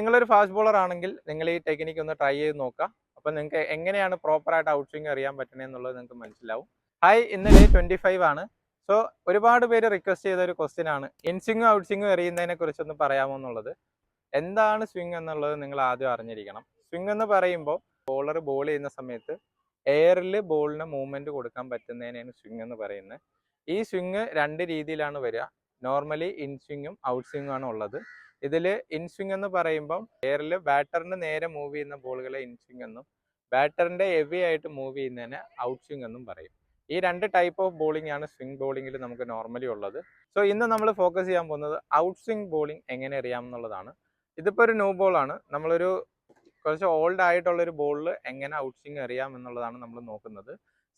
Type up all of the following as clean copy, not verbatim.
നിങ്ങളൊരു fast bowler ആണെങ്കിൽ നിങ്ങൾ ഈ ടെക്നിക്ക് ഒന്ന് ട്രൈ ചെയ്ത് നോക്കാം. അപ്പോൾ നിങ്ങൾക്ക് എങ്ങനെയാണ് പ്രോപ്പറായിട്ട് ഔട്ട് സ്വിംഗ് അറിയാൻ പറ്റണേ എന്നുള്ളത് നിങ്ങൾക്ക് മനസ്സിലാവും. ഹായ്, ഇന്ന് ഡേ 25 ആണ്. സോ ഒരുപാട് പേര് റിക്വസ്റ്റ് ചെയ്ത ഒരു ക്വസ്റ്റ്യൻ ആണ്, ഇൻ സ്വിങ്ങും ഔട്ട് സ്വിങ്ങും എറിയുന്നതിനെ കുറിച്ചൊന്ന് പറയാമോ എന്നുള്ളത്. എന്താണ് സ്വിംഗ് എന്നുള്ളത് നിങ്ങൾ ആദ്യം അറിഞ്ഞിരിക്കണം. സ്വിംഗ് എന്ന് പറയുമ്പോൾ ബോളർ ബോൾ ചെയ്യുന്ന സമയത്ത് എയറിൽ ബോളിന് മൂവ്മെന്റ് കൊടുക്കാൻ പറ്റുന്നതിനാണ് സ്വിംഗ് എന്ന് പറയുന്നത്. ഈ സ്വിംഗ് രണ്ട് രീതിയിലാണ് വരിക. നോർമലി ഇൻ സ്വിങ്ങും ഔട്ട് സ്വിങ്ങും ആണ് ഉള്ളത്. ഇതിൽ ഇൻ സ്വിംഗ് എന്ന് പറയുമ്പോൾ എയറിൽ ബാറ്ററിന് നേരെ മൂവ് ചെയ്യുന്ന ബോളുകളെ ഇൻ സ്വിംഗ് എന്നും ബാറ്ററിന്റെ ഹെവി ആയിട്ട് മൂവ് ചെയ്യുന്നതിനെ ഔട്ട് സ്വിംഗ് എന്നും പറയും. ഈ രണ്ട് ടൈപ്പ് ഓഫ് ബോളിംഗ് ആണ് സ്വിംഗ് ബോളിംഗിൽ നമുക്ക് നോർമലി ഉള്ളത്. സോ ഇന്ന് നമ്മൾ ഫോക്കസ് ചെയ്യാൻ പോകുന്നത് ഔട്ട് സ്വിംഗ് ബോളിംഗ് എങ്ങനെ അറിയാം എന്നുള്ളതാണ്. ഇതിപ്പോൾ ഒരു ന്യൂ ബോളാണ്. നമ്മളൊരു കുറച്ച് ഓൾഡ് ആയിട്ടുള്ള ഒരു ബോളിൽ എങ്ങനെ ഔട്ട് സ്വിംഗ് അറിയാം എന്നുള്ളതാണ് നമ്മൾ നോക്കുന്നത്.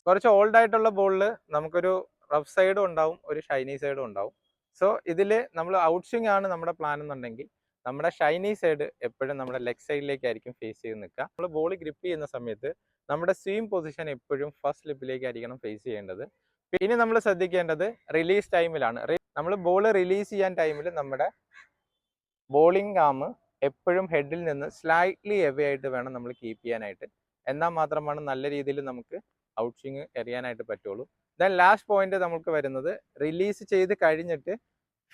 കുറച്ച് ഓൾഡ് ആയിട്ടുള്ള ബോളിൽ നമുക്കൊരു റഫ് സൈഡും ഉണ്ടാവും, ഒരു ഷൈനി സൈഡും ഉണ്ടാവും. സോ ഇതിൽ നമ്മൾ ഔട്ട് സ്വിംഗ് ആണ് നമ്മുടെ പ്ലാൻ എന്നുണ്ടെങ്കിൽ നമ്മുടെ ഷൈനി സൈഡ് എപ്പോഴും നമ്മുടെ ലെഗ് സൈഡിലേക്കായിരിക്കും ഫേസ് ചെയ്ത് നിൽക്കുക. നമ്മൾ ബോൾ ഗ്രിപ്പ് ചെയ്യുന്ന സമയത്ത് നമ്മുടെ സ്വീം പൊസിഷൻ എപ്പോഴും ഫസ്റ്റ് സ്ലിപ്പിലേക്കായിരിക്കണം ഫേസ് ചെയ്യേണ്ടത്. പിന്നെ നമ്മൾ ശ്രദ്ധിക്കേണ്ടത് റിലീസ് ടൈമിലാണ്. നമ്മൾ ബോൾ റിലീസ് ചെയ്യാൻ ടൈമിൽ നമ്മുടെ ബോളിംഗ് ആം എപ്പോഴും ഹെഡിൽ നിന്ന് സ്ലൈറ്റ്ലി എവേ ആയിട്ട് വേണം നമ്മൾ കീപ്പ് ചെയ്യാനായിട്ട്. എന്നാൽ മാത്രമാണ് നല്ല രീതിയിൽ നമുക്ക് ഔട്ട് സ്വിംഗ് എറിയാനായിട്ട് പറ്റുള്ളൂ. ദെൻ ലാസ്റ്റ് പോയിന്റ് നമുക്ക് വരുന്നത് റിലീസ് ചെയ്ത് കഴിഞ്ഞിട്ട്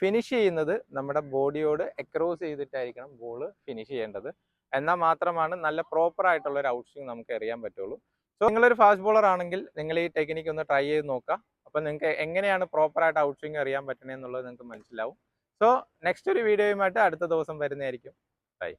ഫിനിഷ് ചെയ്യുന്നത് നമ്മുടെ ബോഡിയോട് അക്രോസ് ചെയ്തിട്ടായിരിക്കണം ബോൾ ഫിനിഷ് ചെയ്യേണ്ടത്. എന്നാൽ മാത്രമാണ് നല്ല പ്രോപ്പർ ആയിട്ടുള്ള ഒരു ഔട്ട് സ്വിംഗ് നമുക്ക് എറിയാൻ പറ്റുള്ളൂ. സോ നിങ്ങളൊരു ഫാസ്റ്റ് ബോളർ ആണെങ്കിൽ നിങ്ങൾ ഈ ടെക്നിക്ക് ഒന്ന് ട്രൈ ചെയ്ത് നോക്കാം. അപ്പം നിങ്ങൾക്ക് എങ്ങനെയാണ് പ്രോപ്പറായിട്ട് ഔട്ട് സ്വിംഗ് അറിയാൻ പറ്റണേ എന്നുള്ളത് നിങ്ങൾക്ക് മനസ്സിലാവും. സോ നെക്സ്റ്റ് ഒരു വീഡിയോയുമായിട്ട് അടുത്ത ദിവസം വരുന്നതായിരിക്കും. ബൈ.